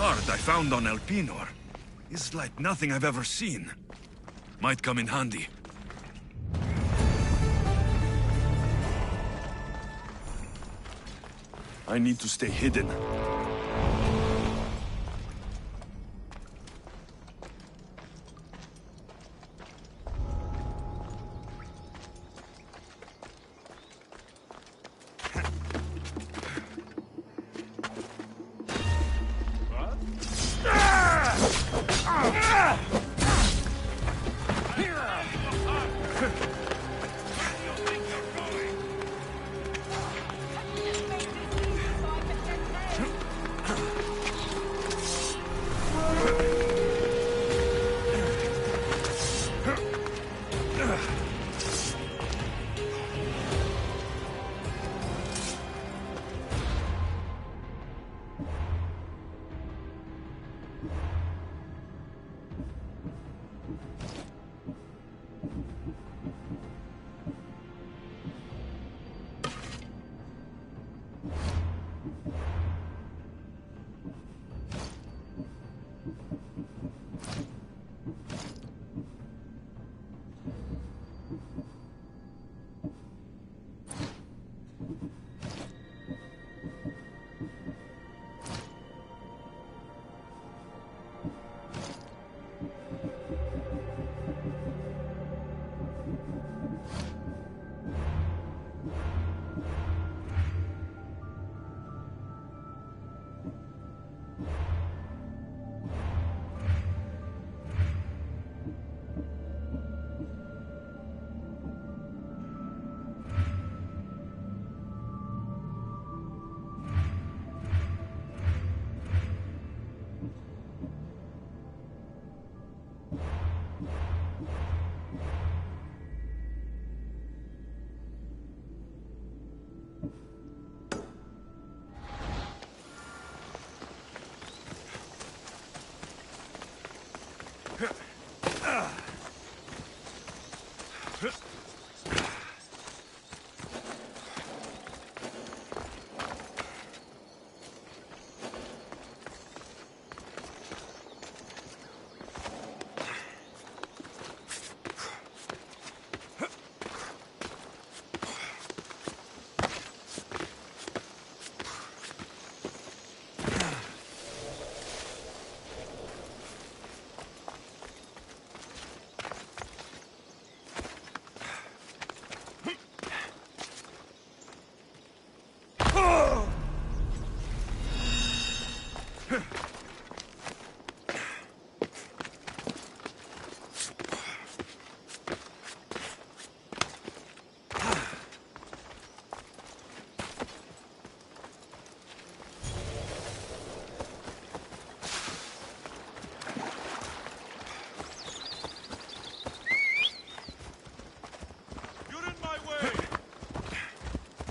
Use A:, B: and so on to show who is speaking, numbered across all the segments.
A: shard I found on Elpinor is like nothing I've ever seen. Might come in handy. I need to stay hidden.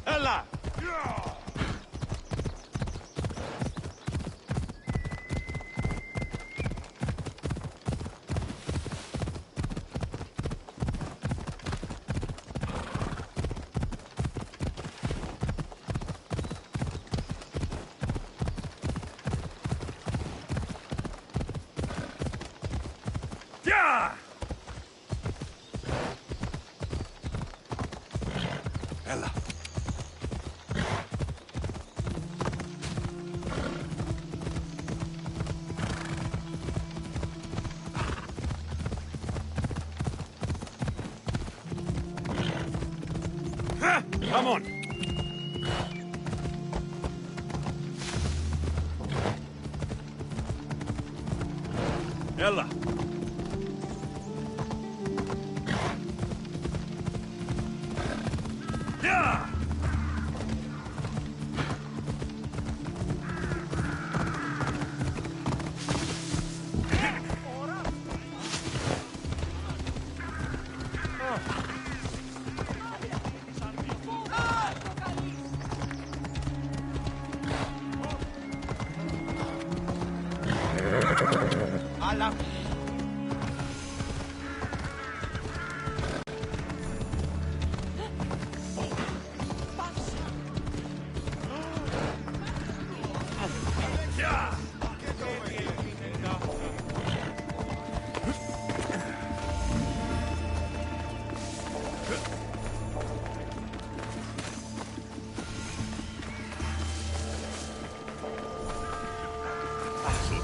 B: Ella. Come on. Ella.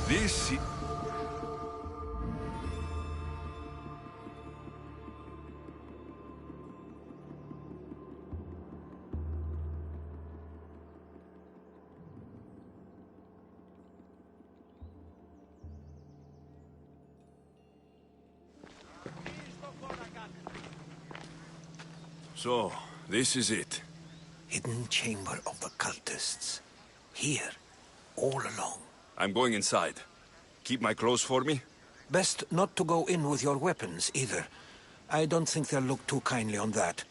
A: This... So, this is it.
C: Hidden chamber of the cultists. Here, all along.
A: I'm going inside. Keep my clothes for me?
C: Best not to go in with your weapons, either. I don't think they'll look too kindly on that.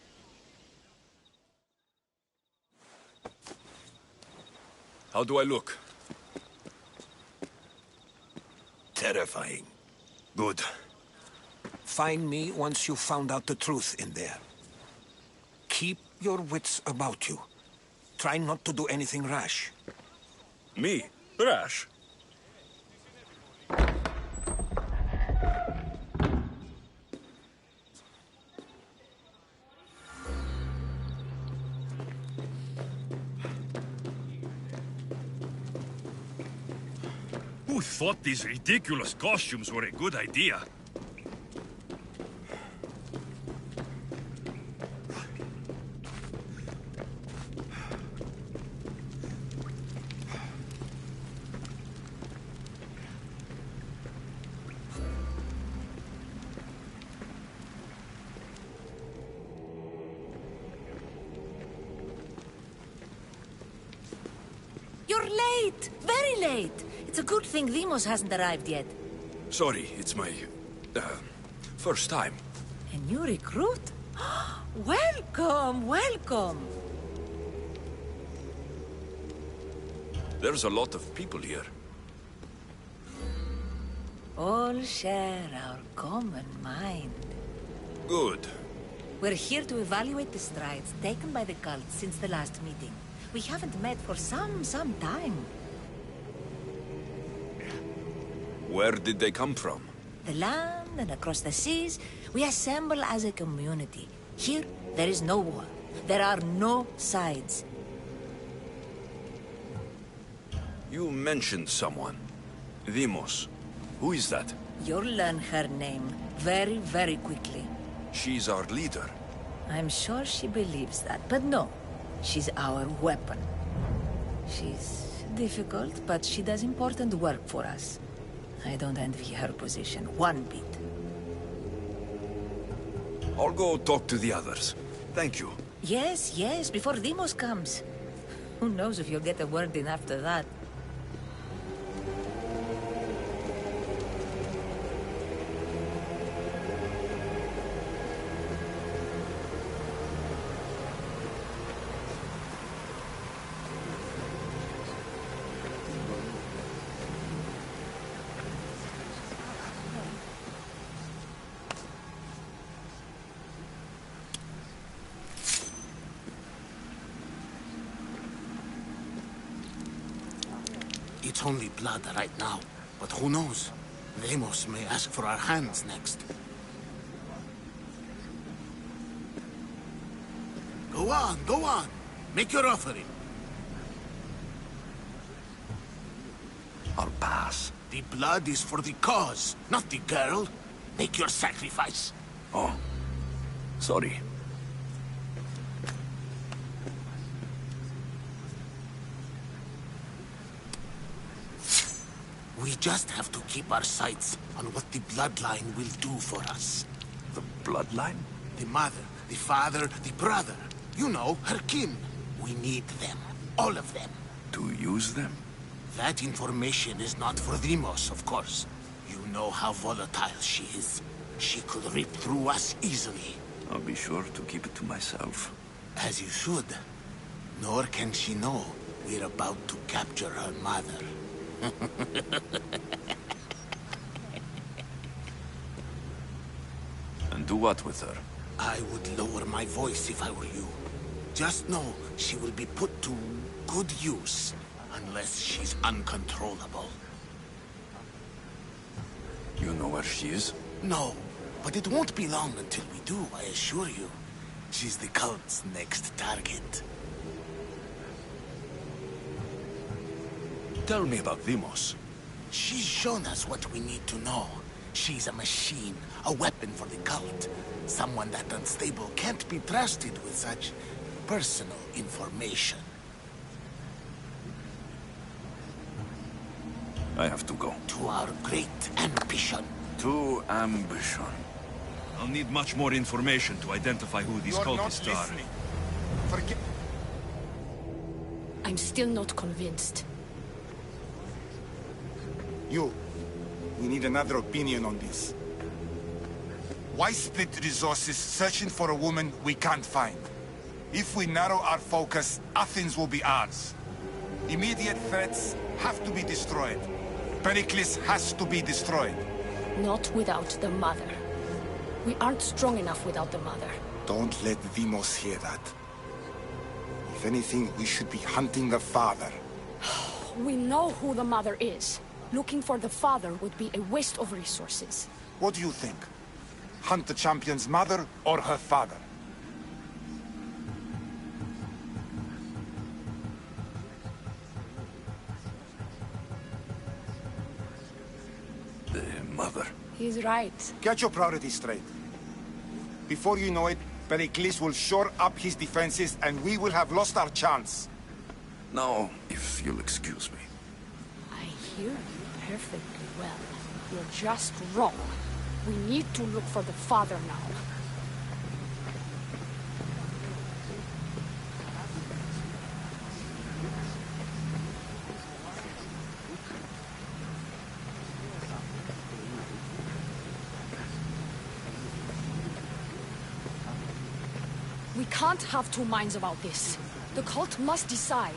A: How do I look?
C: Terrifying.
A: Good.
C: Find me once you've found out the truth in there. Keep your wits about you. Try not to do anything rash.
A: Me? Rash? Who thought these ridiculous costumes were a good idea?
D: You're late! Very late! It's a good thing Demos hasn't arrived yet.
A: Sorry, it's my... first time.
D: A new recruit? Welcome, welcome!
A: There's a lot of people here.
D: All share our common mind.
A: Good.
D: We're here to evaluate the strides taken by the cult since the last meeting. We haven't met for some time.
A: Where did they come from?
D: The land and across the seas, we assemble as a community. Here, there is no war. There are no sides.
A: You mentioned someone. Demos. Who is that?
D: You'll learn her name very, very quickly.
A: She's our leader.
D: I'm sure she believes that, but no. She's our weapon. She's difficult, but she does important work for us. I don't envy her position one bit.
A: I'll go talk to the others. Thank you.
D: Yes, before Demos comes. Who knows if you'll get a word in after that.
E: It's only blood right now, but who knows? Demos may ask for our hands next. Go on. Make your offering.
A: I'll pass.
E: The blood is for the cause, not the girl. Make your sacrifice.
A: Oh. Sorry.
E: We just have to keep our sights on what the bloodline will do for us.
A: The bloodline?
E: The mother, the father, the brother. You know, her kin. We need them. All of them.
A: To use them?
E: That information is not for Demos, of course. You know how volatile she is. She could rip through us easily.
A: I'll be sure to keep it to myself.
E: As you should. Nor can she know we're about to capture her mother.
A: And do what with her?
E: I would lower my voice if I were you. Just know she will be put to good use, unless she's uncontrollable.
A: You know where she is?
E: No, but it won't be long until we do, I assure you. She's the cult's next target.
A: Tell me about Demos.
E: She's shown us what we need to know. She's a machine, a weapon for the cult. Someone that unstable can't be trusted with such personal information.
A: I have to go.
E: To our great ambition.
A: To ambition. I'll need much more information to identify who these cultists are.
E: Forget.
F: I'm still not convinced.
G: We need another opinion on this. Why split resources searching for a woman we can't find? If we narrow our focus, Athens will be ours. Immediate threats have to be destroyed. Pericles has to be destroyed.
F: Not without the mother. We aren't strong enough without the mother.
G: Don't let Deimos hear that. If anything, we should be hunting the father.
F: We know who the mother is. Looking for the father would be a waste of resources.
G: What do you think? Hunt the champion's mother or her father?
A: The mother.
F: He's right.
G: Get your priorities straight. Before you know it, Pericles will shore up his defenses and we will have lost our chance.
A: Now, if you'll excuse me.
F: I hear you perfectly well. You're just wrong. We need to look for the father now. We can't have two minds about this. The cult must decide.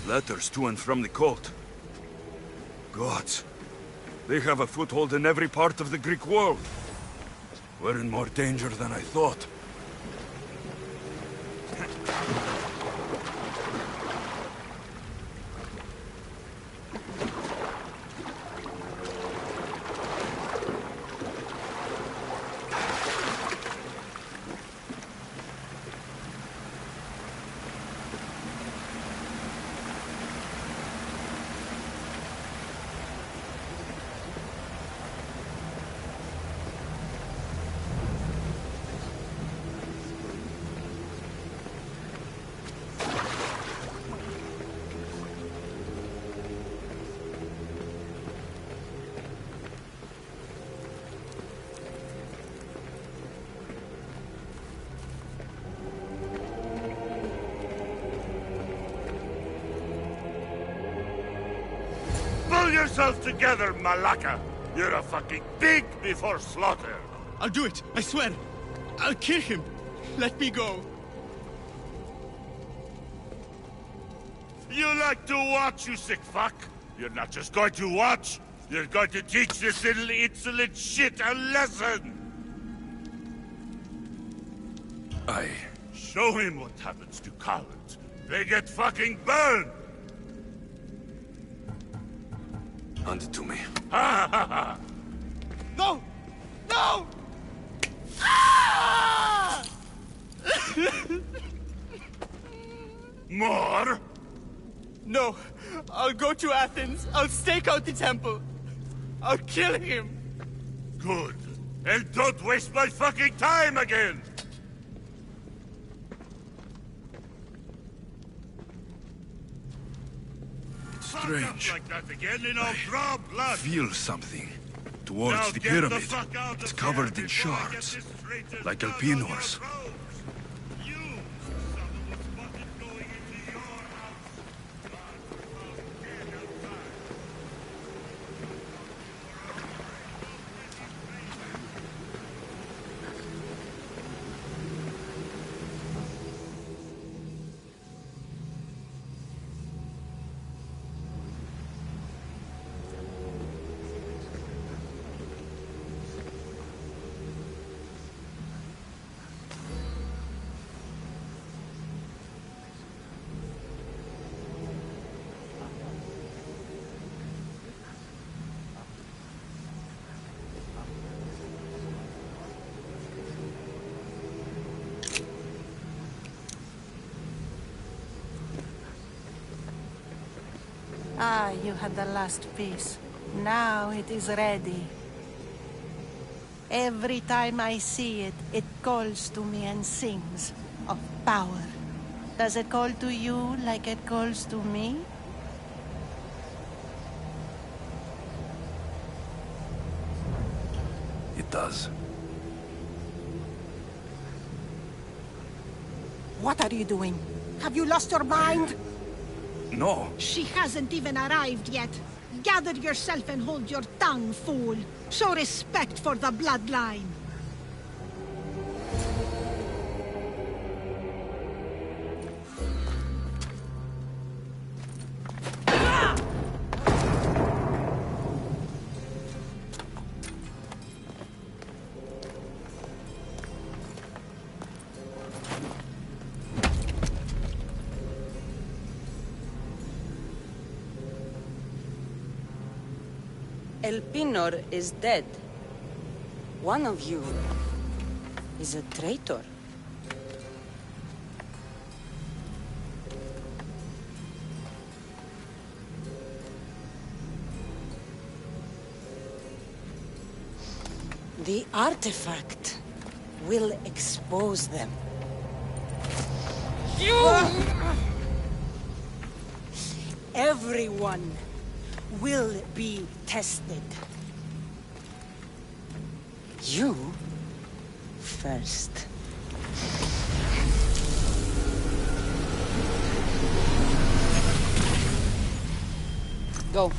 A: Letters to and from the cult. Gods. They have a foothold in every part of the Greek world. We're in more danger than I thought.
B: Pull yourself together, Malaka! You're a fucking pig before slaughter!
H: I'll do it, I swear. I'll kill him. Let me go.
B: You like to watch, you sick fuck! You're not just going to watch, you're going to teach this little insolent shit a lesson! Show him what happens to cowards. They get fucking burned!
A: Hand it to me.
B: Ha ha ha!
H: No! No! Ah!
B: More?
H: No. I'll go to Athens. I'll stake out the temple. I'll kill him.
B: Good. And don't waste my fucking time again!
A: Strange.
B: Like that again and I'll draw blood.
A: Feel something. Towards
B: Now
A: the
B: get
A: pyramid.
B: fuck out
A: It's
B: of
A: covered
B: here
A: in
B: before I get
A: shards.
B: this traitor's
A: Like
B: blood on
A: Alpinor's.
B: your robes. You, son of a spotted going into your house. Get outside.
I: Ah, you had the last piece. Now it is ready. Every time I see it, it calls to me and sings of power. Does it call to you like it calls to me?
A: It does.
I: What are you doing? Have you lost your mind?
A: No.
J: She hasn't even arrived yet. Gather yourself and hold your tongue, fool. Show respect for the bloodline.
K: El Pinor is dead. One of you is a traitor. The artifact will expose them. Everyone will be tested. You first. Go.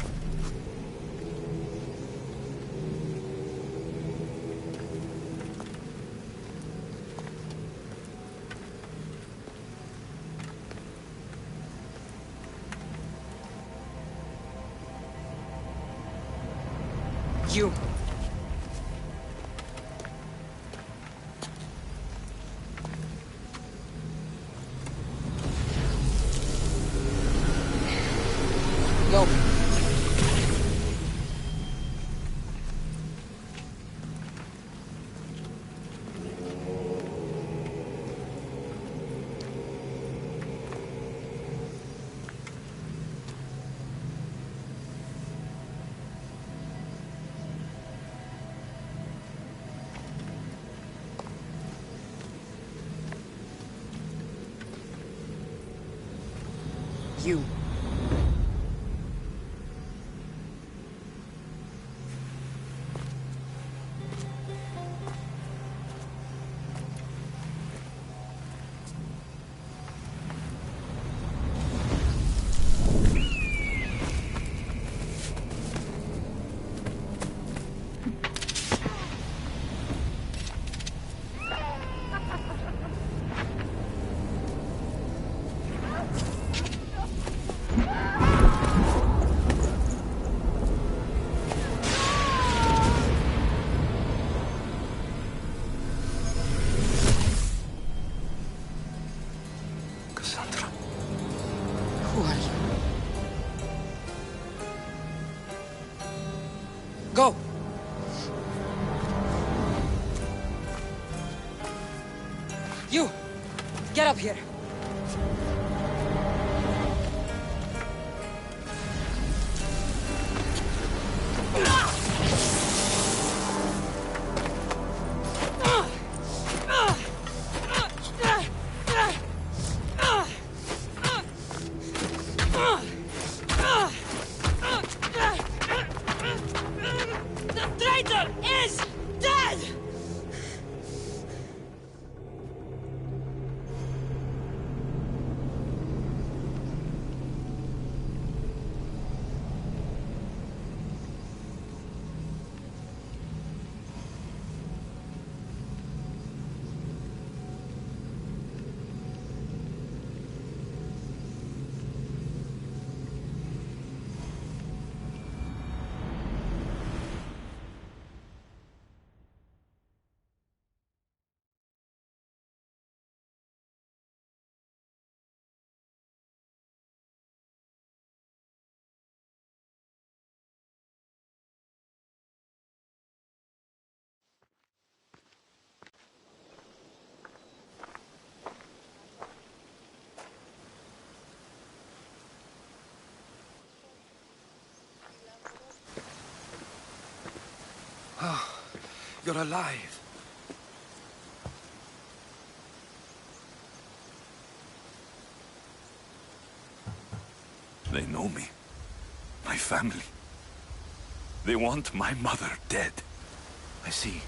K: You. Go. You. Who are you? Go! You! Get up here! The traitor is dead!
C: You're alive.
A: They know me. My family. They want my mother dead.
C: I see.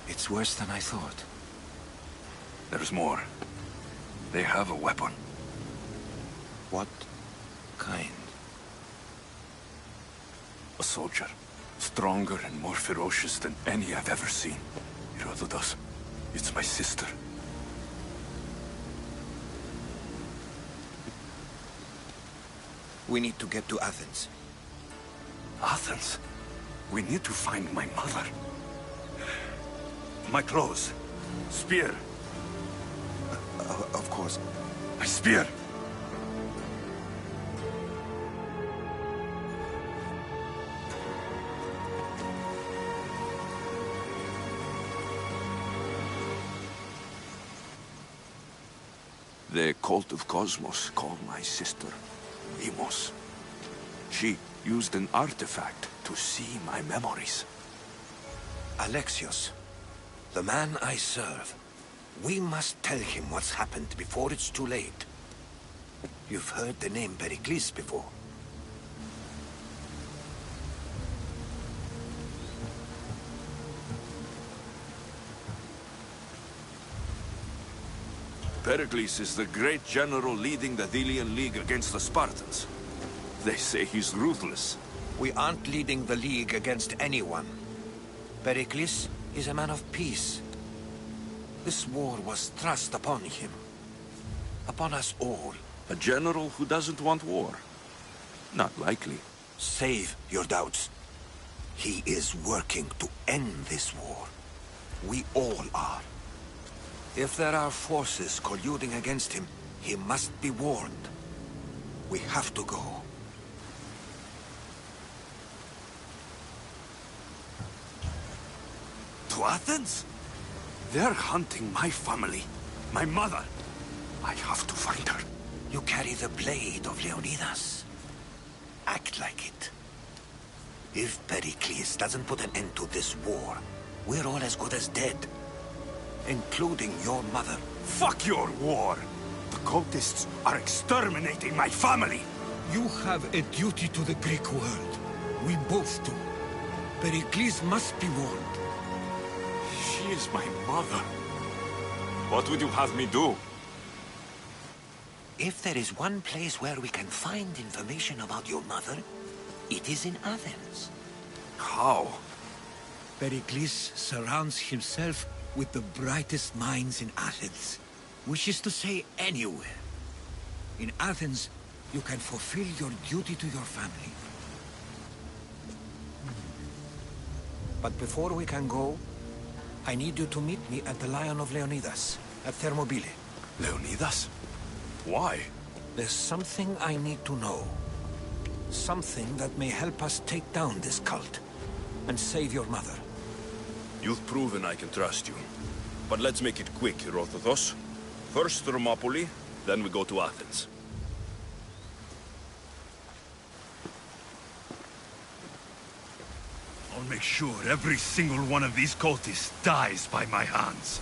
C: It's worse than I thought.
A: There's more. They have a weapon.
C: What kind?
A: A soldier. Stronger and more ferocious than any I've ever seen. Herodotus, it's my sister.
C: We need to get to Athens.
A: Athens? We need to find my mother. My clothes. Spear.
C: Of course.
A: My spear! The cult of Cosmos called my sister Demos. She used an artifact to see my memories.
C: Alexios, the man I serve. We must tell him what's happened before it's too late. You've heard the name Pericles before.
A: Pericles is the great general leading the Delian League against the Spartans. They say he's ruthless.
C: We aren't leading the League against anyone. Pericles is a man of peace. This war was thrust upon him. Upon us all.
A: A general who doesn't want war? Not likely.
C: Save your doubts. He is working to end this war. We all are. If there are forces colluding against him, he must be warned. We have to go.
A: To Athens? They're hunting my family. My mother. I have to find her.
C: You carry the blade of Leonidas. Act like it. If Pericles doesn't put an end to this war, we're all as good as dead. Including your mother.
A: Fuck your war! The cultists are exterminating my family!
C: You have a duty to the Greek world. We both do. Pericles must be warned.
A: She is my mother. What would you have me do?
C: If there is one place where we can find information about your mother, it is in Athens.
A: How?
C: Pericles surrounds himself with the brightest minds in Athens. Which is to say, anywhere. In Athens, you can fulfill your duty to your family. But before we can go, I need you to meet me at the Lion of Leonidas, at Thermopylae.
A: Leonidas? Why?
C: There's something I need to know. Something that may help us take down this cult, and save your mother.
A: You've proven I can trust you. But let's make it quick, Herodotus. First Thermopylae, then we go to Athens.
B: I'll make sure every single one of these cultists dies by my hands.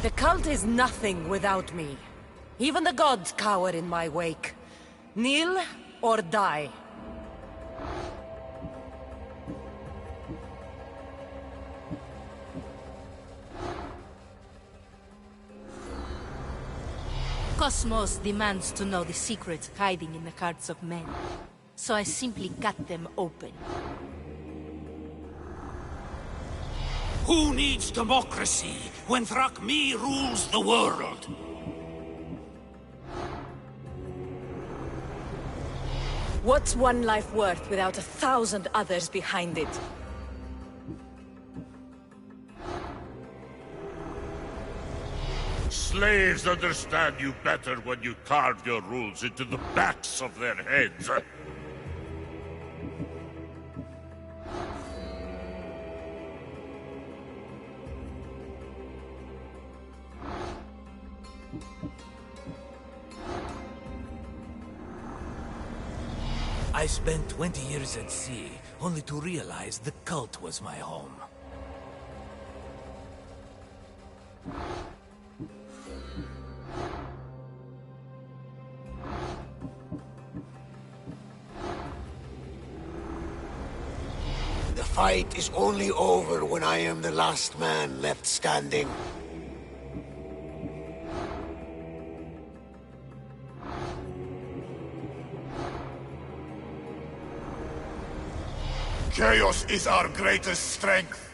D: The cult is nothing without me. Even the gods cower in my wake. Kneel or die.
L: Cosmos demands to know the secrets hiding in the hearts of men. So I simply cut them open.
M: Who needs democracy when Thrakmi rules the world?
D: What's one life worth without 1,000 others behind it?
B: Slaves understand you better when you carve your rules into the backs of their heads.
M: I spent 20 years at sea, only to realize the cult was my home.
N: The fight is only over when I am the last man left standing.
G: Chaos is our greatest strength.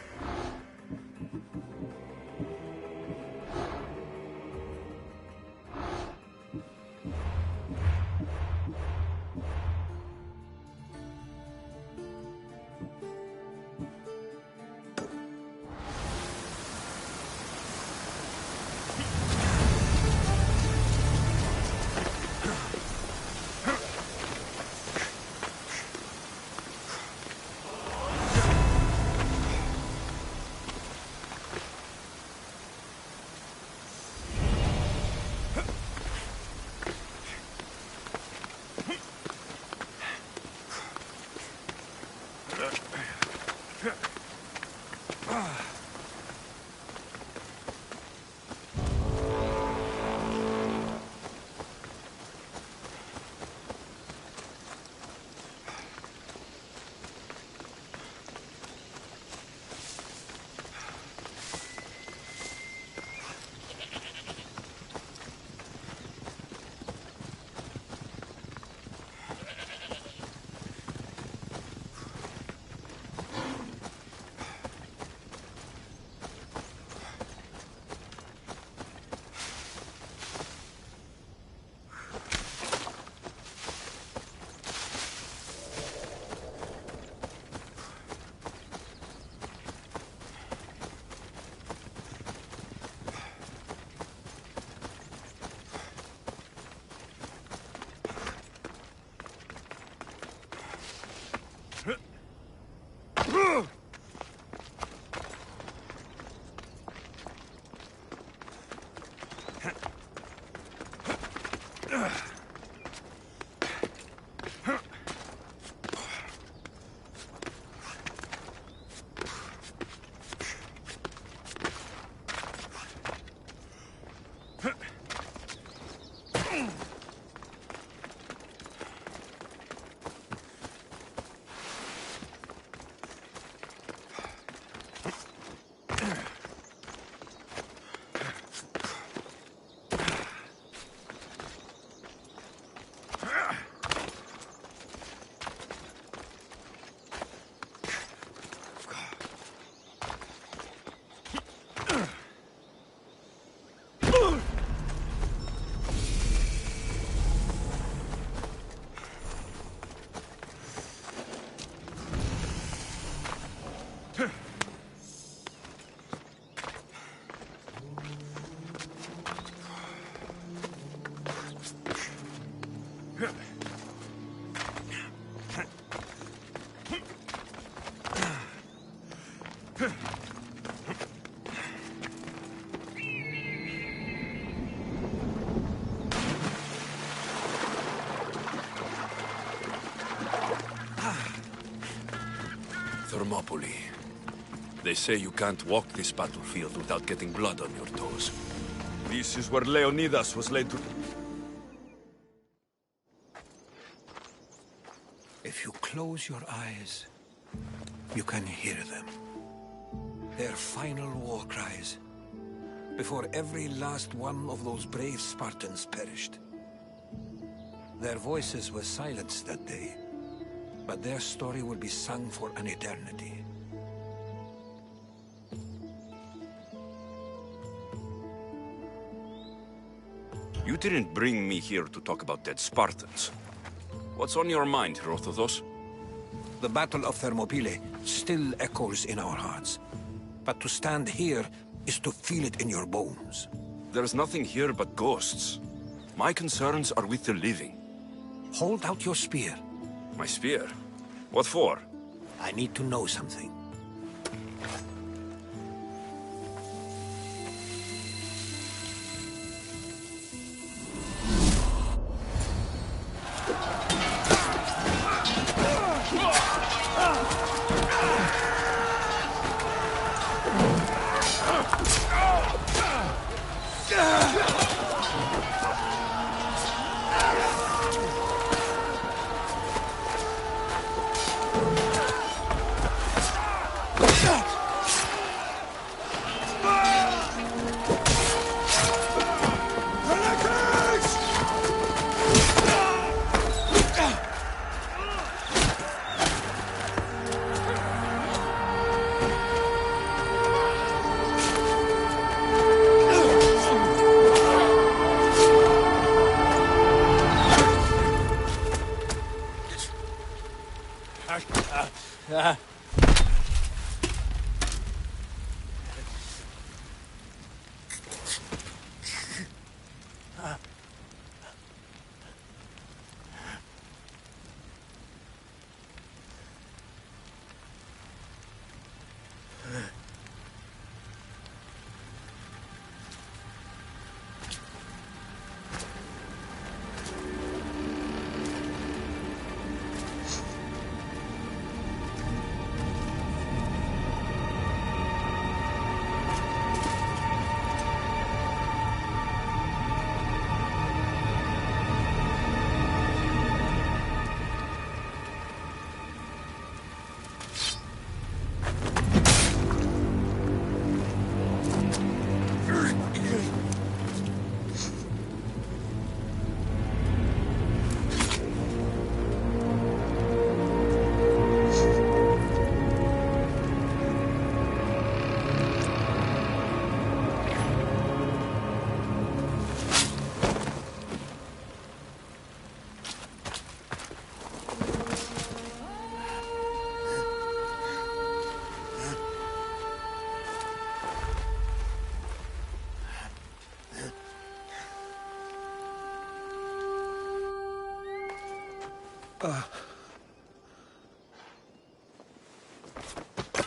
C: Thermopylae. They say you can't walk this battlefield without getting blood on your toes.
A: This is where Leonidas was laid to...
C: If you close your eyes, you can hear them. Their final war cries, before every last one of those brave Spartans perished. Their voices were silenced that day, but their story will be sung for an eternity.
A: You didn't bring me here to talk about dead Spartans. What's on your mind, Herodotus?
C: The Battle of Thermopylae still echoes in our hearts. But to stand here is to feel it in your bones.
A: There's nothing here but ghosts. My concerns are with the living.
C: Hold out your spear.
A: My spear? What for?
C: I need to know something.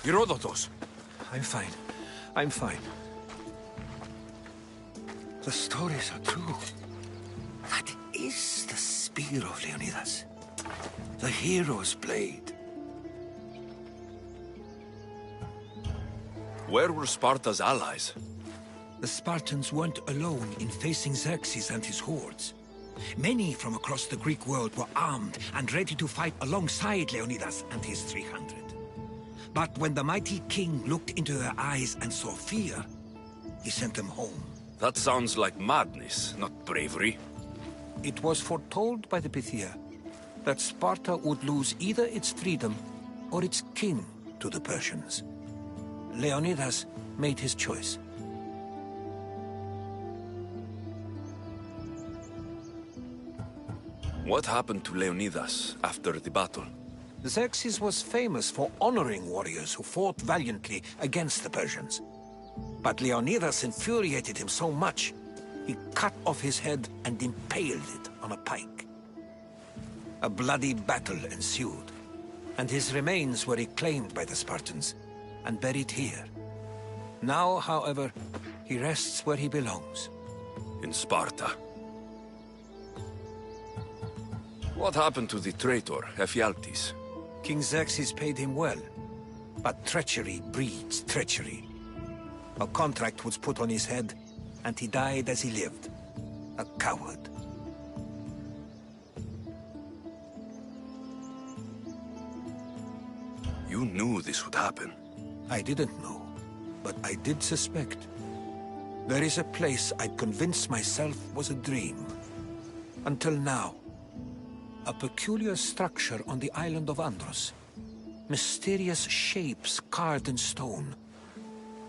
A: Herodotus!
C: I'm fine. I'm fine. The stories are true. That is the spear of Leonidas. The hero's blade.
A: Where were Sparta's allies?
C: The Spartans weren't alone in facing Xerxes and his hordes. Many from across the Greek world were armed and ready to fight alongside Leonidas and his 300. But when the mighty king looked into their eyes and saw fear, he sent them home.
A: That sounds like madness, not bravery.
C: It was foretold by the Pythia that Sparta would lose either its freedom or its king to the Persians. Leonidas made his choice.
A: What happened to Leonidas after the battle?
C: Xerxes was famous for honoring warriors who fought valiantly against the Persians. But Leonidas infuriated him so much, he cut off his head and impaled it on a pike. A bloody battle ensued, and his remains were reclaimed by the Spartans and buried here. Now, however, he rests where he belongs.
A: In Sparta. What happened to the traitor, Ephialtes?
C: King Xerxes paid him well, but treachery breeds treachery. A contract was put on his head, and he died as he lived. A coward.
A: You knew this would happen.
C: I didn't know, but I did suspect. There is a place I'd convinced myself was a dream. Until now. A peculiar structure on the island of Andros. Mysterious shapes carved in stone.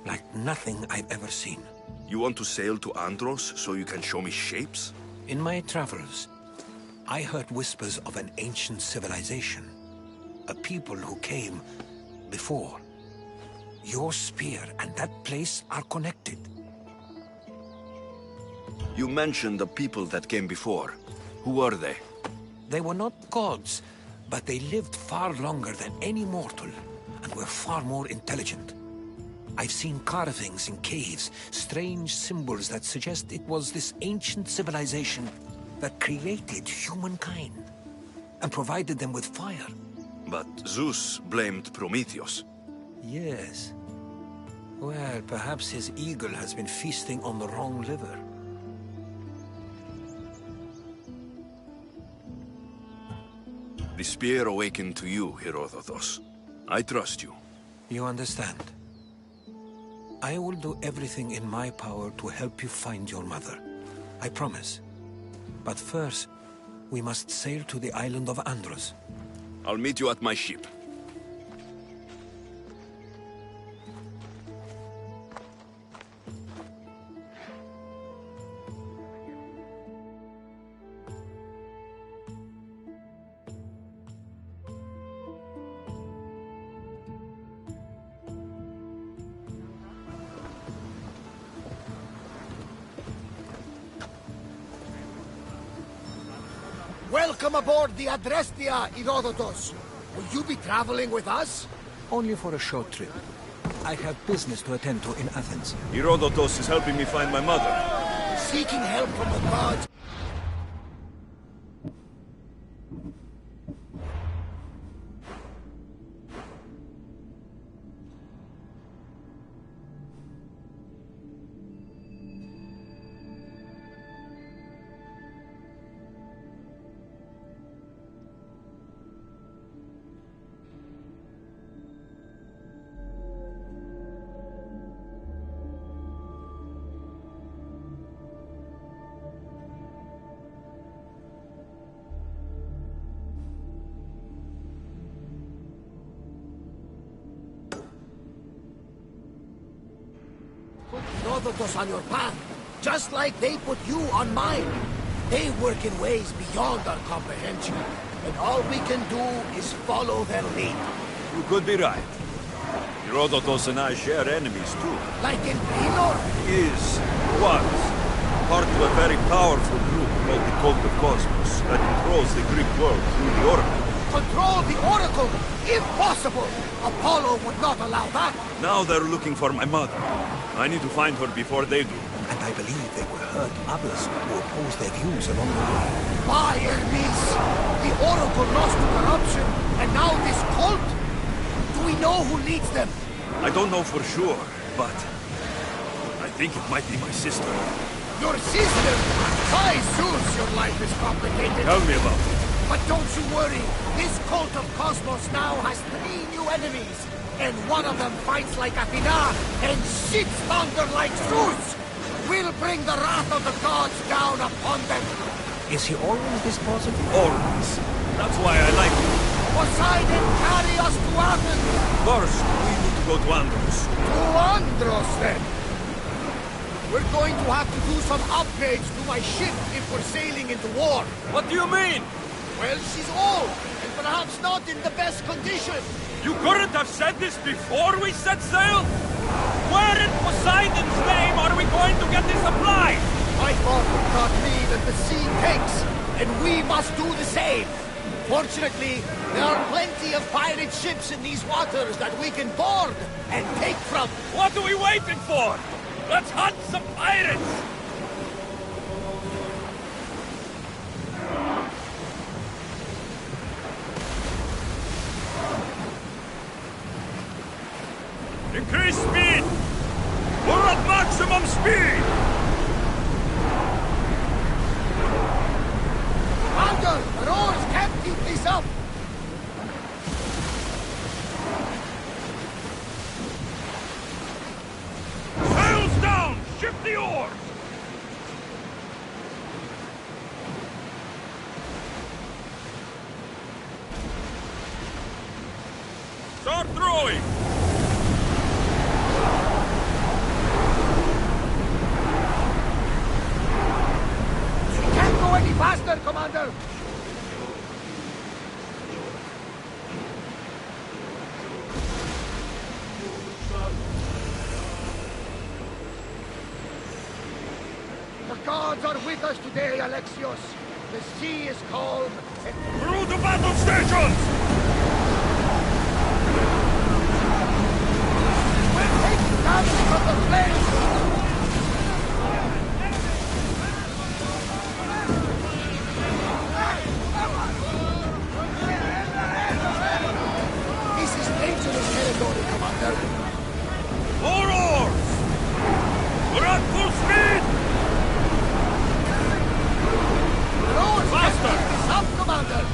C: Like nothing I've ever seen.
A: You want to sail to Andros so you can show me shapes?
C: In my travels, I heard whispers of an ancient civilization. A people who came before. Your spear and that place are connected.
A: You mentioned the people that came before. Who are they?
C: They were not gods, but they lived far longer than any mortal, and were far more intelligent. I've seen carvings in caves, strange symbols that suggest it was this ancient civilization that created humankind, and provided them with fire.
A: But Zeus blamed Prometheus.
C: Yes. Well, perhaps his eagle has been feasting on the wrong liver.
A: The spear awakened to you, Herodotus. I trust you.
C: You understand. I will do everything in my power to help you find your mother. I promise. But first, we must sail to the island of Andros.
A: I'll meet you at my ship.
N: Welcome aboard the Adrestia, Herodotus. Will you be traveling with us?
C: Only for a short trip. I have business to attend to in Athens.
A: Herodotus is helping me find my mother.
N: Seeking help from the gods. Herodotus on your path, just like they put you on mine. They work in ways beyond our comprehension, and all we can do is follow their lead.
A: You could be right. Herodotus and I share enemies too.
N: Like in Pinor?
A: Was part of a very powerful group called the Cult of Cosmos that controls the Greek world through the Oracle.
N: Control the Oracle? Impossible! Apollo would not allow that.
A: Now they're looking for my mother. I need to find her before they do.
C: And I believe they will hurt others who oppose their views along the way.
N: By Hermes! The Oracle lost to corruption, and now this cult? Do we know who leads them?
A: I don't know for sure, but I think it might be my sister.
N: Your sister? By Zeus, your life is complicated.
A: Tell me about it.
N: But don't you worry. This cult of Cosmos now has 3 new enemies. And one of them fights like Athena and shits thunder like Zeus. We'll bring the wrath of the gods down upon them.
C: Is he always this positive?
A: Always. That's why I like him.
N: Poseidon, carry us to Athens.
A: First, we need to go to Andros.
N: To Andros, then. We're going to have to do some upgrades to my ship if we're sailing into war.
A: What do you mean?
N: Well, she's old, and perhaps not in the best condition.
A: You couldn't have said this before we set sail? Where in Poseidon's name are we going to get the supply?
N: My father taught me that the sea takes, and we must do the same. Fortunately, there are plenty of pirate ships in these waters that we can board and take from.
A: What are we waiting for? Let's hunt some pirates! Increase speed! We're at maximum speed! Start throwing!
N: We can't go any faster, Commander! The gods are with us today, Alexios. The sea is calm and...
A: Through the battle stations!
N: We'll take damage from the flames! This is dangerous territory, Commander.
A: More oars! We're at full speed!
N: Lord,
A: faster!
N: Keep this up, Commander!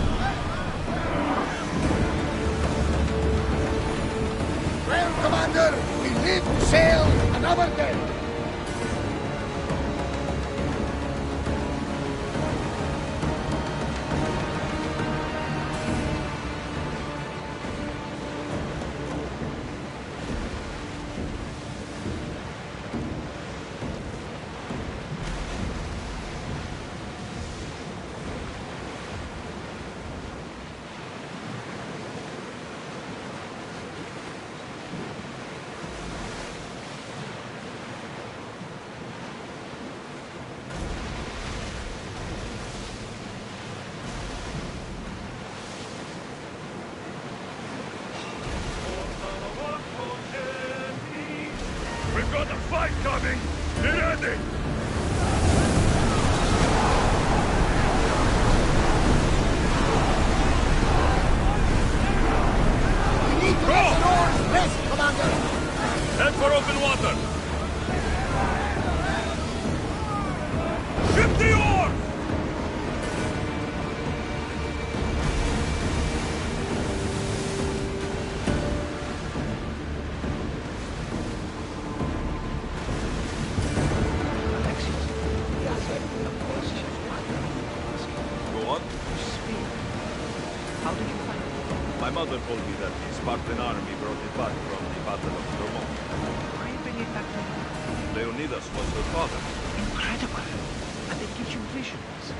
N: Well, Commander, we live to sail another day.
A: We've got a fight coming! Get ready!
N: We need to let the oars rest, Commander!
A: Head for open water! Ship the oars!
O: How did you find it? My mother told me that the Spartan army brought it back from the Battle of Thermopylae.
I: Why bring it back to me?
O: Leonidas was her father.
I: Incredible. And it gives you visions.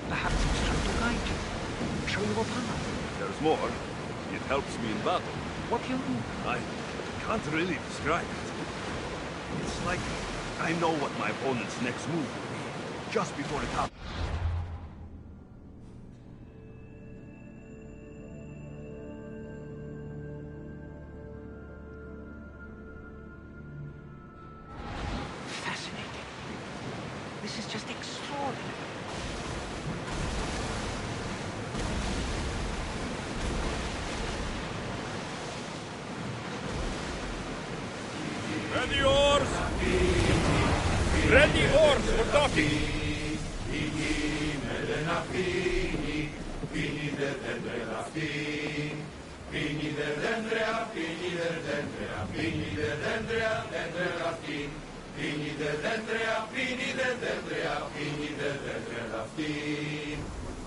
I: Perhaps it's trying to guide you. Show you a path.
O: There's more. It helps me in battle.
I: What do you mean?
O: I can't really describe it. It's like I know what my opponent's next move will be, just before it happens.
I: Fascinating. This is just extraordinary.
A: Ready oars! Ready oars for docking!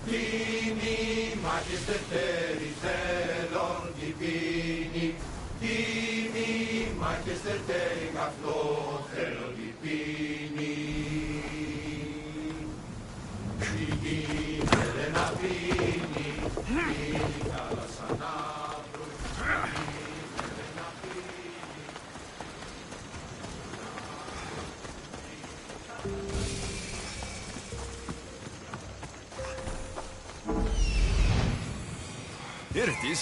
P: Vini, Magister Terri, Celor Divini, Vini, Magister Terri, Caflo, Celor Divini. Vini, Elena Vini, Vini, Calasanabro, Elena Vini.
A: Here it is.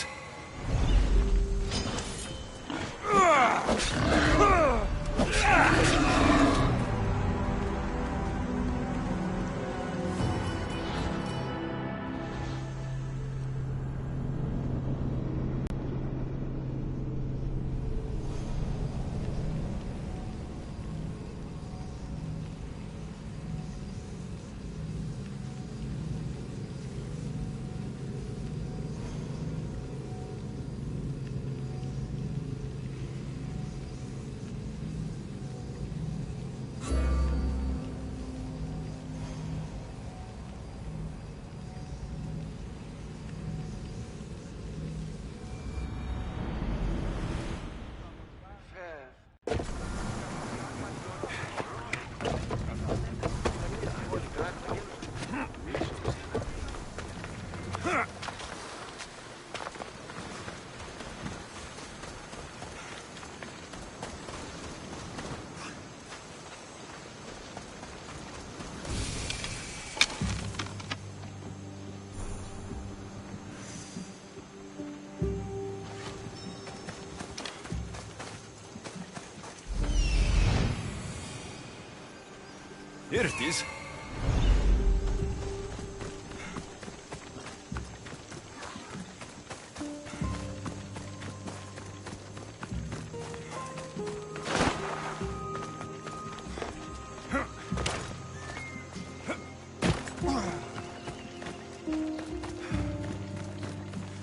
A: Here it is.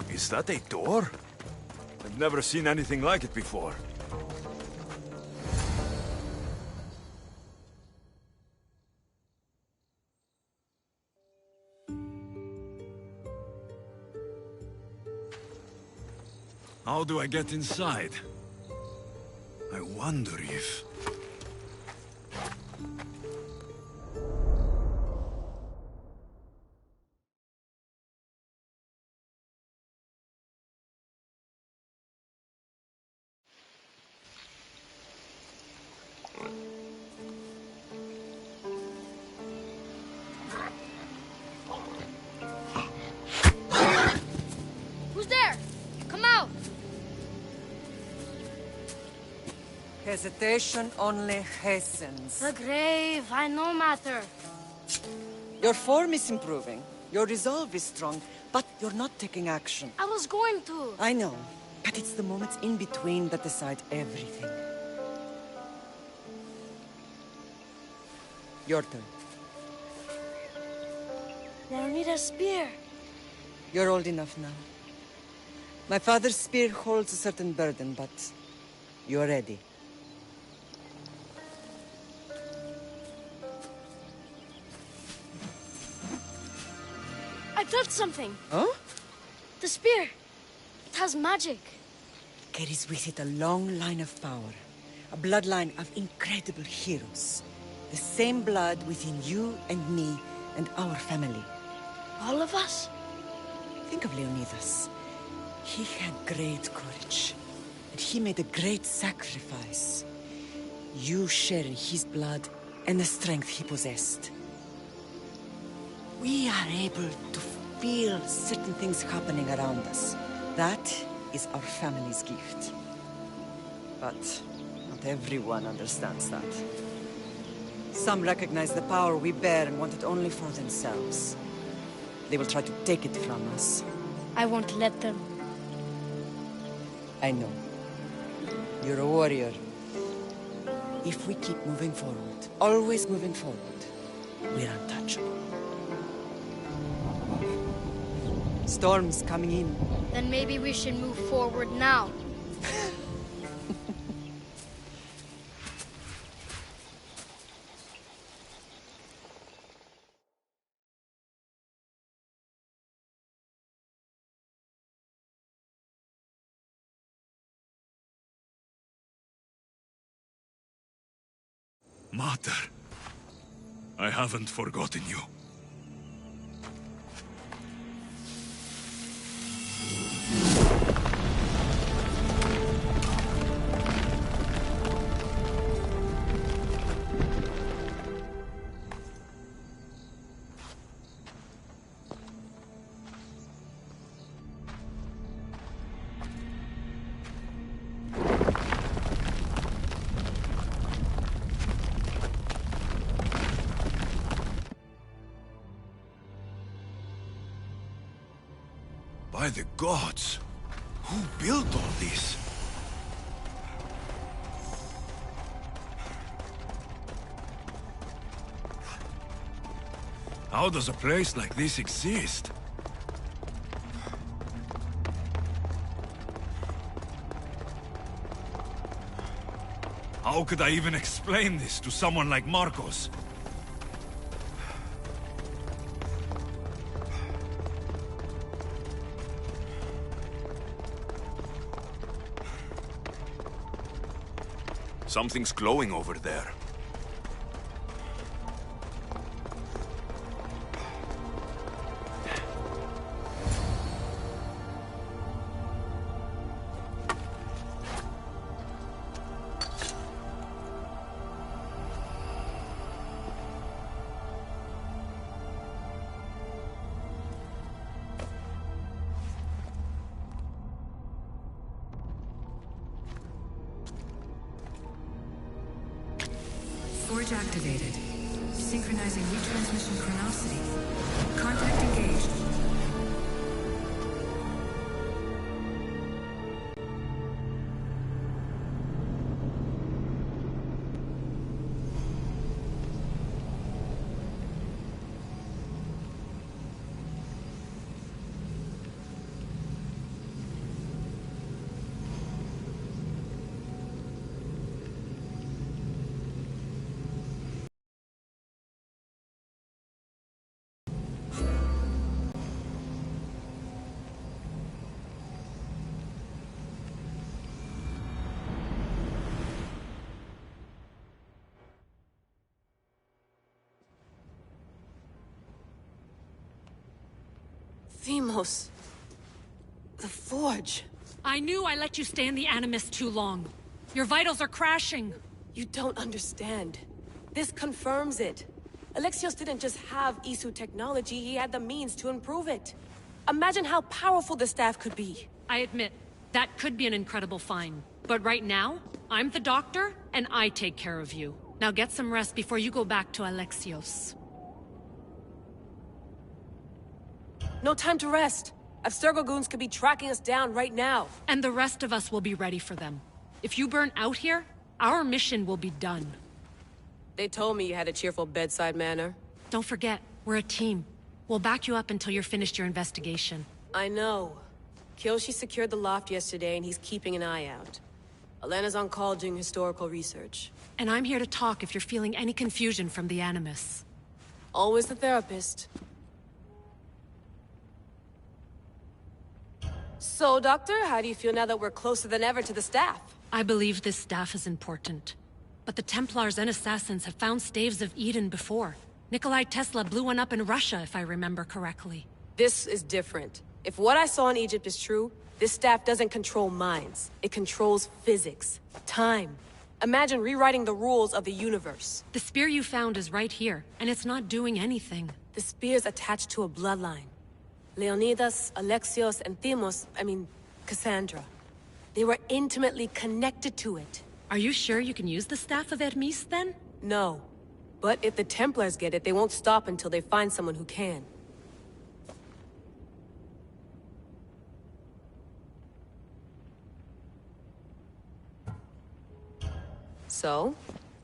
A: Is that a door? I've never seen anything like it before. How do I get inside? I wonder if...
F: Who's there? Come out!
Q: Hesitation only hastens.
F: The grave, I know matter.
Q: Your form is improving. Your resolve is strong, but you're not taking action.
F: I was going to.
Q: I know, but it's the moments in between that decide everything. Your turn.
F: Now I need a spear.
Q: You're old enough now. My father's spear holds a certain burden, but you're ready.
F: I felt something.
Q: Huh?
F: The spear. It has magic.
Q: Carries with it a long line of power. A bloodline of incredible heroes. The same blood within you and me and our family.
F: All of us?
Q: Think of Leonidas. He had great courage. And he made a great sacrifice. You share in his blood and the strength he possessed. We are able to feel certain things happening around us. That is our family's gift. But not everyone understands that. Some recognize the power we bear and want it only for themselves. They will try to take it from us.
F: I won't let them.
Q: I know. You're a warrior. If we keep moving forward, always moving forward, we're untouchable. Storm's coming in.
F: Then maybe we should move forward now.
A: Mater, I haven't forgotten you. By the gods! Who built all this? How does a place like this exist? How could I even explain this to someone like Marcos? Something's glowing over there.
R: Forge activated. Synchronizing retransmission chronicity. Contact engaged.
S: Themos. The Forge.
T: I knew I let you stay in the Animus too long. Your vitals are crashing.
S: You don't understand. This confirms it. Alexios didn't just have Isu technology, he had the means to improve it. Imagine how powerful the staff could be.
T: I admit, that could be an incredible find. But right now, I'm the doctor, and I take care of you. Now get some rest before you go back to Alexios.
S: No time to rest. Abstergo goons could be tracking us down right now.
T: And the rest of us will be ready for them. If you burn out here, our mission will be done.
S: They told me you had a cheerful bedside manner.
T: Don't forget, we're a team. We'll back you up until you're finished your investigation.
S: I know. Kyoshi secured the loft yesterday and he's keeping an eye out. Elena's on call doing historical research.
T: And I'm here to talk if you're feeling any confusion from the Animus.
S: Always the therapist. So, Doctor, how do you feel now that we're closer than ever to the staff?
T: I believe this staff is important. But the Templars and Assassins have found staves of Eden before. Nikolai Tesla blew one up in Russia, if I remember correctly.
S: This is different. If what I saw in Egypt is true, this staff doesn't control minds. It controls physics, time. Imagine rewriting the rules of the universe.
T: The spear you found is right here, and it's not doing anything.
S: The spear's attached to a bloodline. Leonidas, Alexios, and Cassandra. They were intimately connected to it.
T: Are you sure you can use the Staff of Hermes, then?
S: No. But if the Templars get it, they won't stop until they find someone who can. So,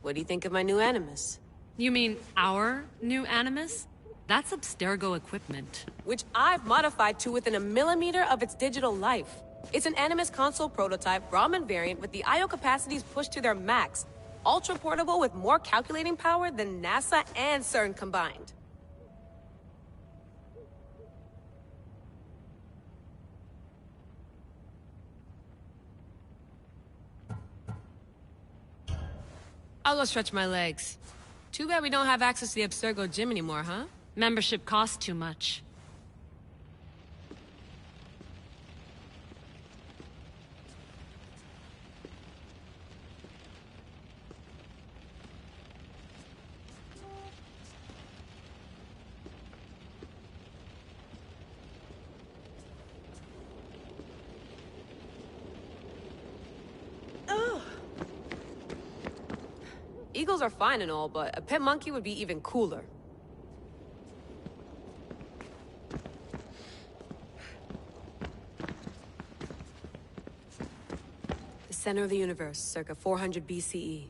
S: what do you think of my new Animus?
T: You mean our new Animus? That's Abstergo equipment.
S: Which I've modified to within a millimeter of its digital life. It's an Animus console prototype, Brahmin variant with the I/O capacities pushed to their max. Ultra portable with more calculating power than NASA and CERN combined. I'll go stretch my legs. Too bad we don't have access to the Abstergo gym anymore, huh?
T: Membership costs too much.
S: Eagles are fine and all, but a pet monkey would be even cooler. The center of the universe, circa 400 BCE.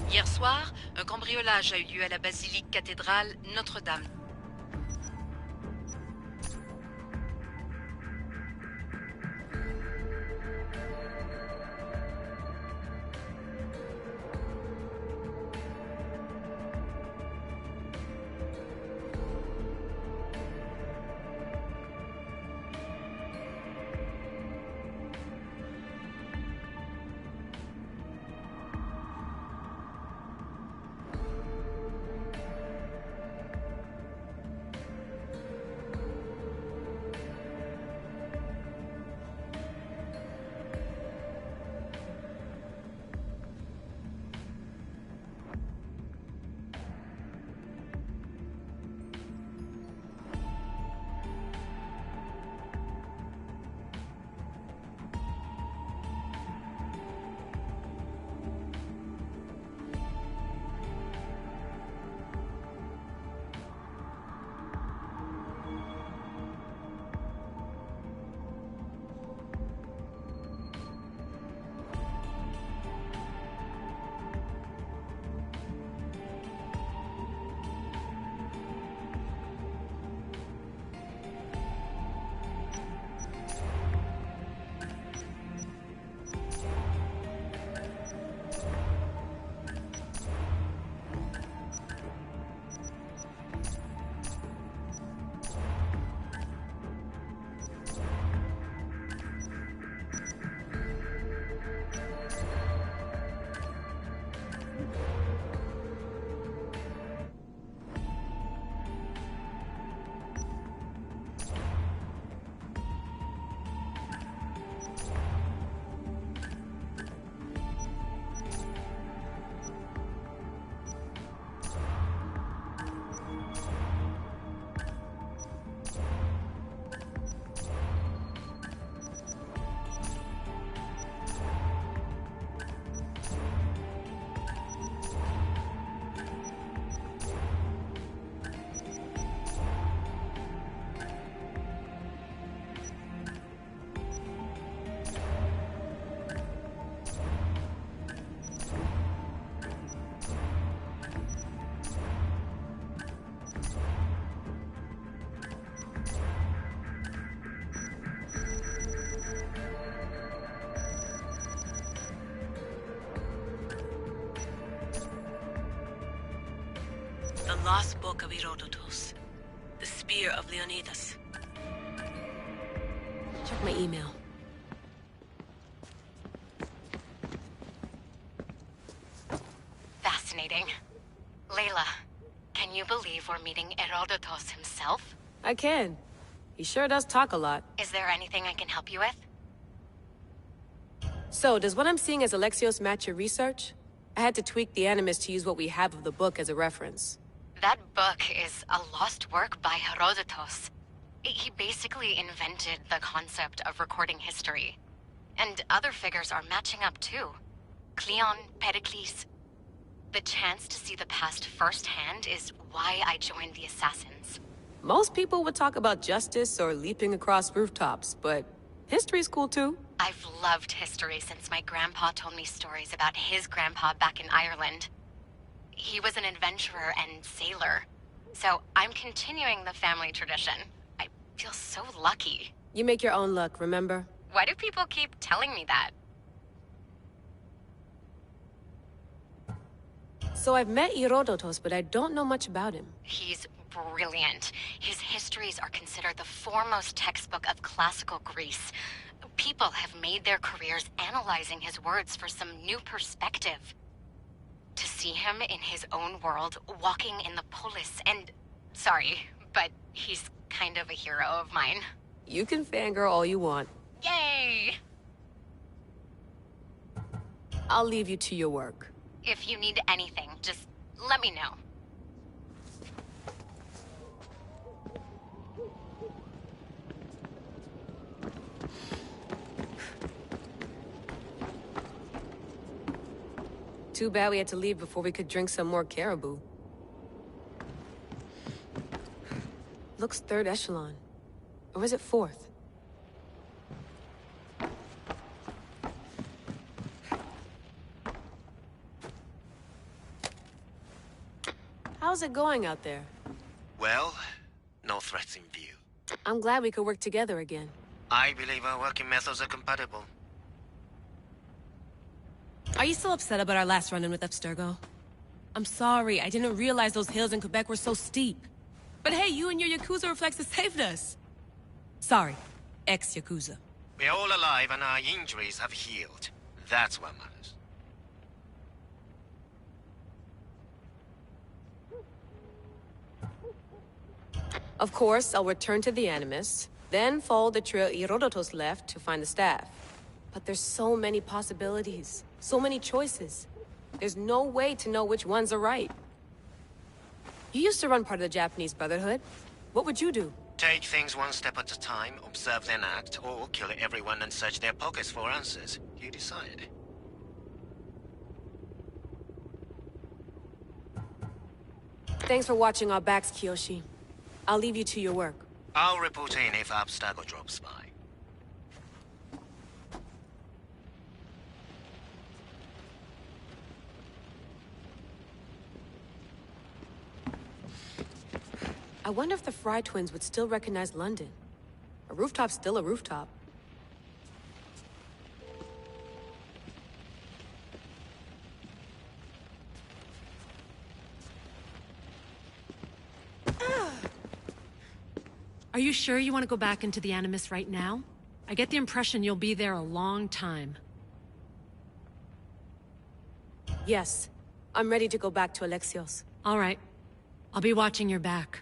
U: Hier soir, un cambriolage a eu lieu à la basilique cathédrale Notre-Dame.
E: lost book of Herodotus. The Spear of Leonidas.
S: Check my email.
U: Fascinating. Layla, can you believe we're meeting Herodotus himself?
S: I can. He sure does talk a lot.
U: Is there anything I can help you with?
S: So, does what I'm seeing as Alexios match your research? I had to tweak the Animus to use what we have of the book as a reference.
U: That book is a lost work by Herodotus. He basically invented the concept of recording history. And other figures are matching up too. Cleon, Pericles. The chance to see the past firsthand is why I joined the Assassins.
S: Most people would talk about justice or leaping across rooftops, but history's cool too.
U: I've loved history since my grandpa told me stories about his grandpa back in Ireland. He was an adventurer and sailor, so I'm continuing the family tradition. I feel so lucky.
S: You make your own luck, remember?
U: Why do people keep telling me that?
S: So I've met Herodotus, but I don't know much about him.
U: He's brilliant. His histories are considered the foremost textbook of classical Greece. People have made their careers analyzing his words for some new perspective. To see him in his own world, walking in the polis, and... Sorry, but he's kind of a hero of mine.
S: You can fangirl all you want.
U: Yay!
S: I'll leave you to your work.
U: If you need anything, just let me know.
S: Too bad we had to leave before we could drink some more caribou. Looks third echelon. Or is it fourth? How's it going out there?
V: Well, no threats in view.
S: I'm glad we could work together again.
V: I believe our working methods are compatible.
S: Are you still upset about our last run-in with Abstergo? I'm sorry, I didn't realize those hills in Quebec were so steep. But hey, you and your Yakuza reflexes saved us. Sorry, ex-Yakuza.
V: We're all alive and our injuries have healed. That's what matters.
S: Of course, I'll return to the Animus, then follow the trail Herodotus left to find the staff. But there's so many possibilities, so many choices. There's no way to know which ones are right. You used to run part of the Japanese Brotherhood. What would you do?
V: Take things one step at a time, observe then act, or kill everyone and search their pockets for answers. You decide.
S: Thanks for watching our backs, Kiyoshi. I'll leave you to your work.
V: I'll report in if Abstergo drops by.
S: I wonder if the Fry twins would still recognize London. A rooftop's still a rooftop.
T: Are you sure you want to go back into the Animus right now? I get the impression you'll be there a long time.
S: Yes. I'm ready to go back to Alexios.
T: All right. I'll be watching your back.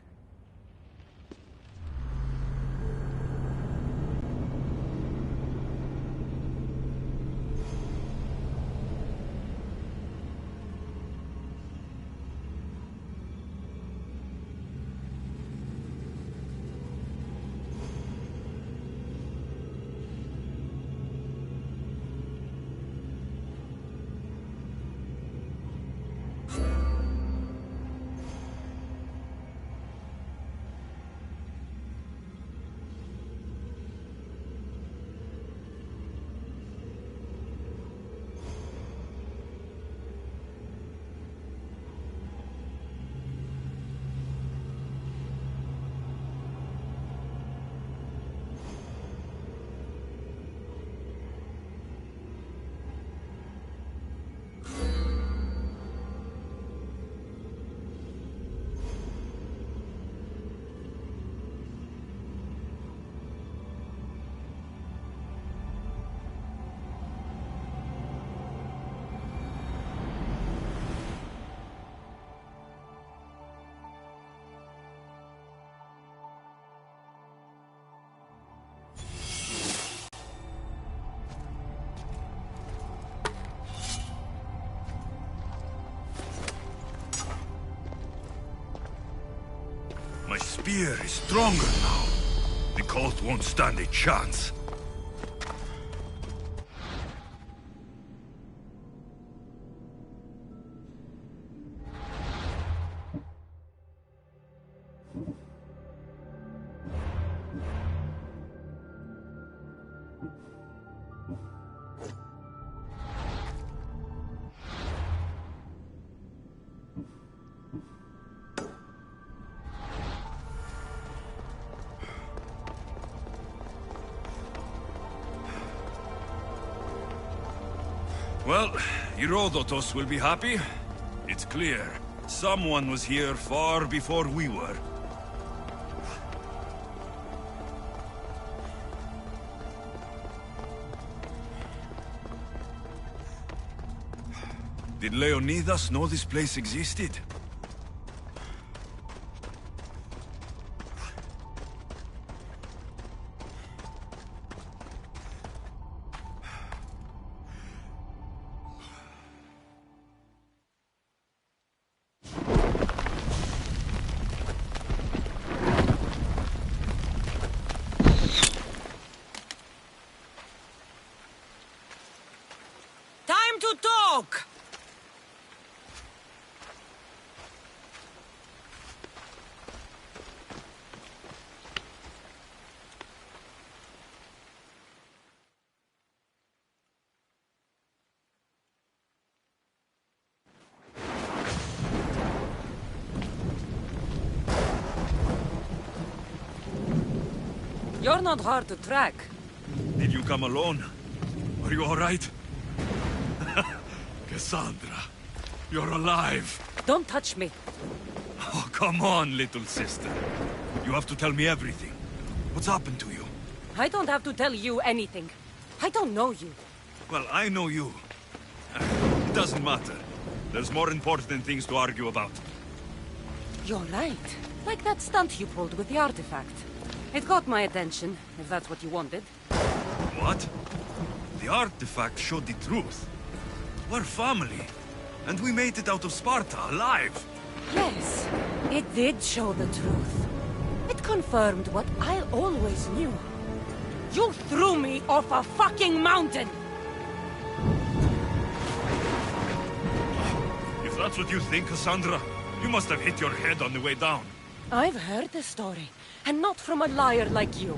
A: spear is stronger now. The cult won't stand a chance. Well, Herodotus will be happy. It's clear. Someone was here far before we were. Did Leonidas know this place existed?
K: Time to talk! You're not hard to track.
A: Did you come alone? Are you all right? Cassandra, you're alive.
K: Don't touch me.
A: Oh, come on, little sister. You have to tell me everything. What's happened to you?
K: I don't have to tell you anything. I don't know you.
A: Well, I know you. It doesn't matter. There's more important things to argue about.
K: You're right. Like that stunt you pulled with the artifact. It got my attention, if that's what you wanted.
A: What? The artifact showed the truth. We're family. And we made it out of Sparta alive.
K: Yes, it did show the truth. It confirmed what I always knew. You threw me off a fucking mountain!
A: If that's what you think, Cassandra, you must have hit your head on the way down.
K: I've heard the story, and not from a liar like you.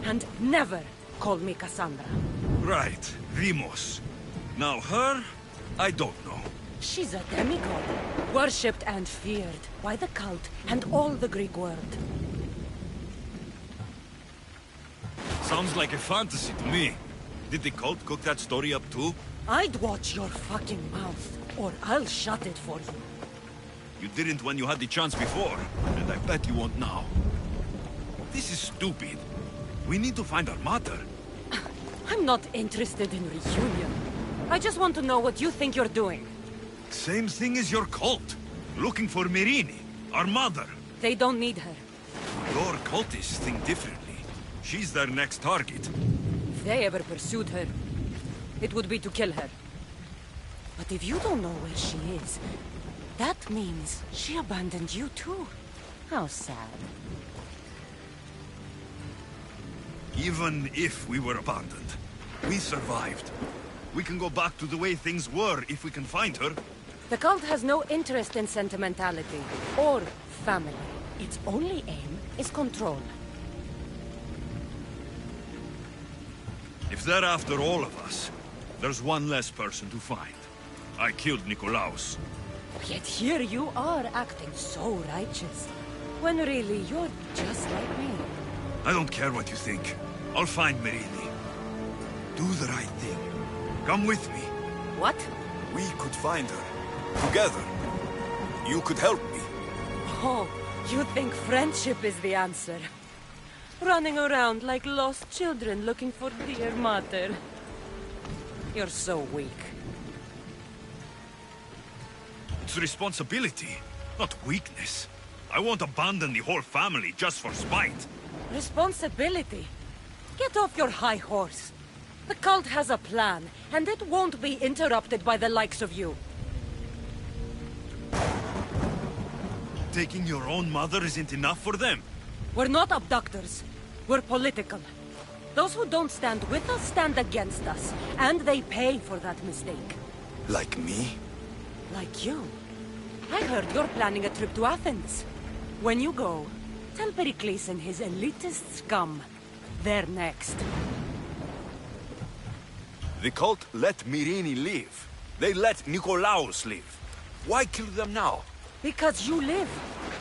K: And never call me Cassandra.
A: Right, Vimos. Now her, I don't know.
K: She's a demigod, worshipped and feared by the cult and all the Greek world.
A: Sounds like a fantasy to me. Did the cult cook that story up too?
K: I'd watch your fucking mouth, or I'll shut it for you.
A: You didn't when you had the chance before, and I bet you won't now. This is stupid. We need to find our mother.
K: I'm not interested in reunion. I just want to know what you think you're doing.
A: Same thing as your cult. Looking for Myrrine, our mother.
K: They don't need her.
A: Your cultists think differently. She's their next target.
K: If they ever pursued her, it would be to kill her. But if you don't know where she is, that means she abandoned you too. How sad.
A: Even if we were abandoned, we survived. We can go back to the way things were if we can find her.
K: The cult has no interest in sentimentality or family. Its only aim is control.
A: If they're after all of us, there's one less person to find. I killed Nikolaos.
K: Yet here you are acting so righteous, when really you're just like me.
A: I don't care what you think. I'll find Myrrine. Do the right thing. Come with me.
K: What?
A: We could find her. Together. You could help me.
K: Oh, you think friendship is the answer? Running around like lost children looking for dear mother. You're so weak.
A: It's responsibility, not weakness. I won't abandon the whole family just for spite.
K: Responsibility? Get off your high horse. The cult has a plan, and it won't be interrupted by the likes of you.
A: Taking your own mother isn't enough for them.
K: We're not abductors. We're political. Those who don't stand with us stand against us, and they pay for that mistake.
C: Like me?
K: Like you. I heard you're planning a trip to Athens. When you go, tell Pericles and his elitist scum they're next.
A: The cult let Myrine live. They let Nikolaos live. Why kill them now?
K: Because you live.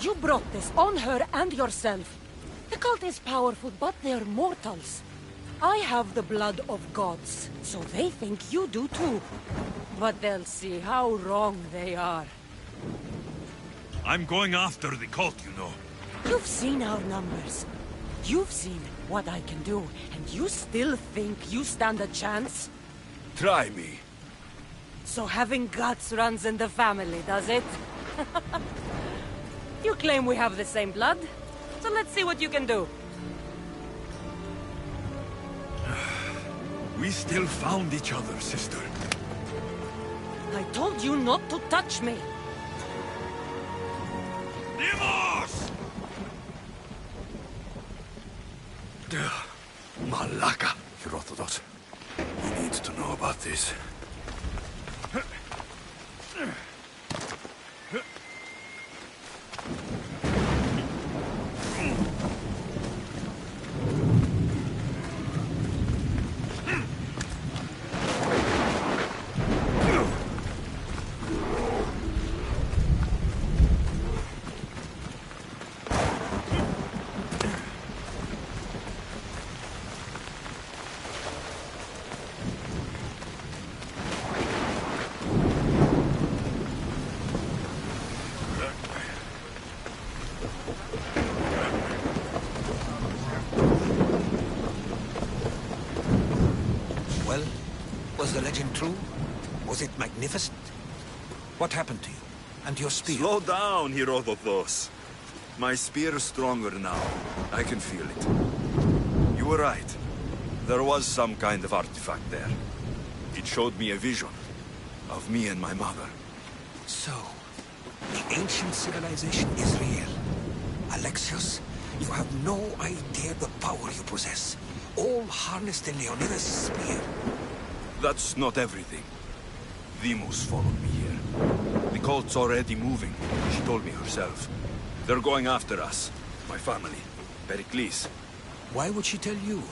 K: You brought this on her and yourself. The cult is powerful, but they're mortals. I have the blood of gods, so they think you do too. But they'll see how wrong they are.
A: I'm going after the cult, you know.
K: You've seen our numbers. You've seen what I can do, and you still think you stand a chance?
A: Try me.
K: So having guts runs in the family, does it? You claim we have the same blood, so let's see what you can do.
A: We still found each other, sister.
K: I told you not to touch me.
A: Demos! Malaka. Herodotus. He needs to know about this.
C: Was the legend true? Was it magnificent? What happened to you? And your spear?
A: Slow down, Herodotus. My spear is stronger now. I can feel it. You were right. There was some kind of artifact there. It showed me a vision of me and my mother.
C: So, the ancient civilization is real. Alexios, you have no idea the power you possess. All harnessed in Leonidas' spear.
A: That's not everything. Demos followed me here. The cult's already moving, she told me herself. They're going after us. My family. Pericles.
C: Why would she tell you?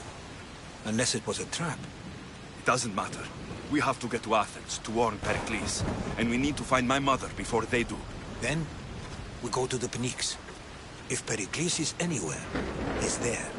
C: Unless it was a trap.
A: It doesn't matter. We have to get to Athens to warn Pericles. And we need to find my mother before they do.
C: Then, we go to the Pnyx. If Pericles is anywhere, he's there.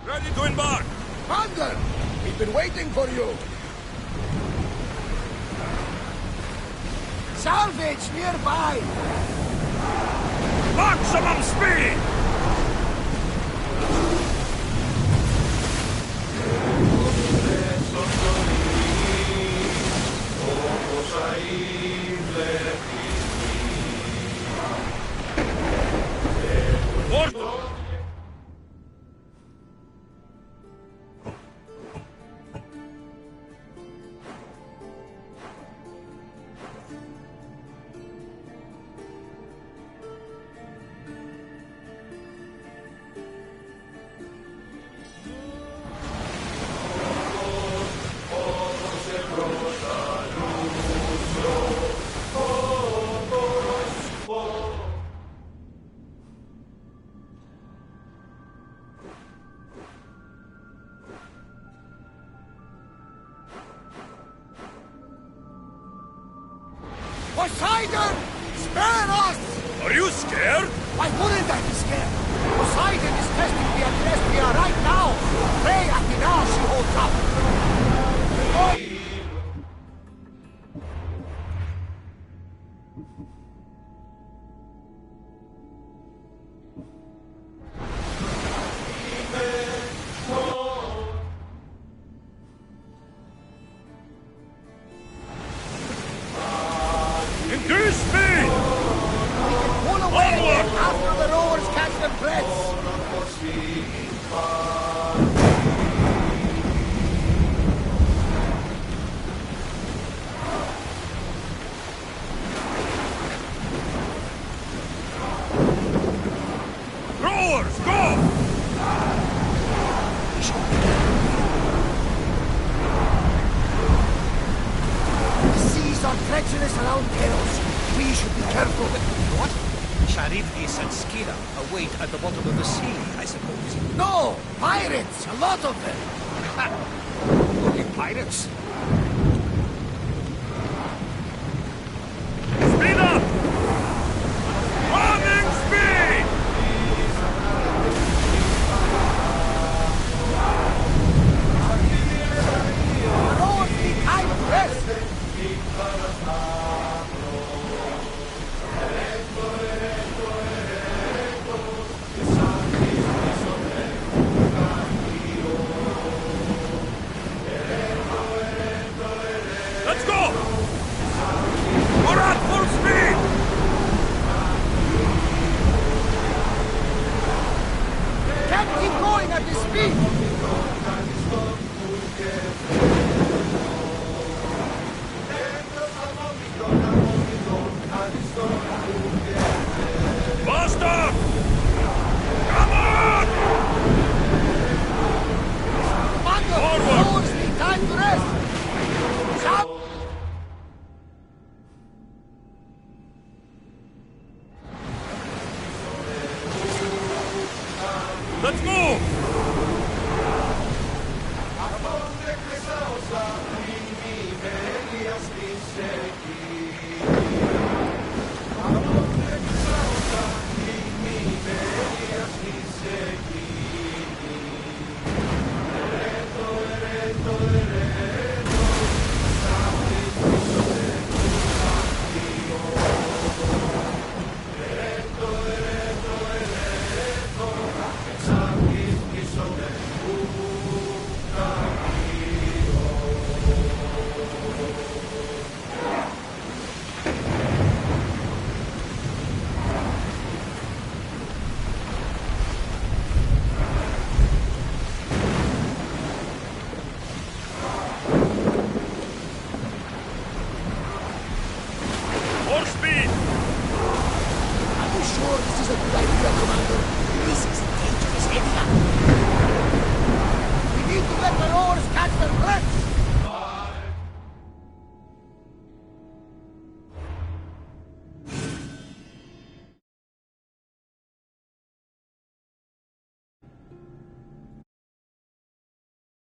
A: Ready to embark!
N: Thunder! We've been waiting for you! Salvage nearby!
A: Maximum speed!
N: Poseidon! Spare us!
A: Are you scared?
N: Why wouldn't I be scared? Poseidon is testing the Adrestia right now! Pray Athena she holds up!
A: Increase speed!
N: Pull away after the rowers catch their breaths!
A: Rowers, go!
N: The seas are treacherous around Keros. We should be careful.
M: What? Charybdis and Scylla await at the bottom of the sea, I suppose.
N: No! Pirates! A lot of them!
M: Only pirates?
A: Speed up! Running speed!
N: The rowers need time to rest!
A: Let's go! We're at full speed!
N: Can't keep going at this speed!
A: Faster! Come on!
N: Mando!
A: Forward!
N: Rowers need time to rest! Shout!
A: Let's move!
N: is a good idea, Commander. This is a dangerous area.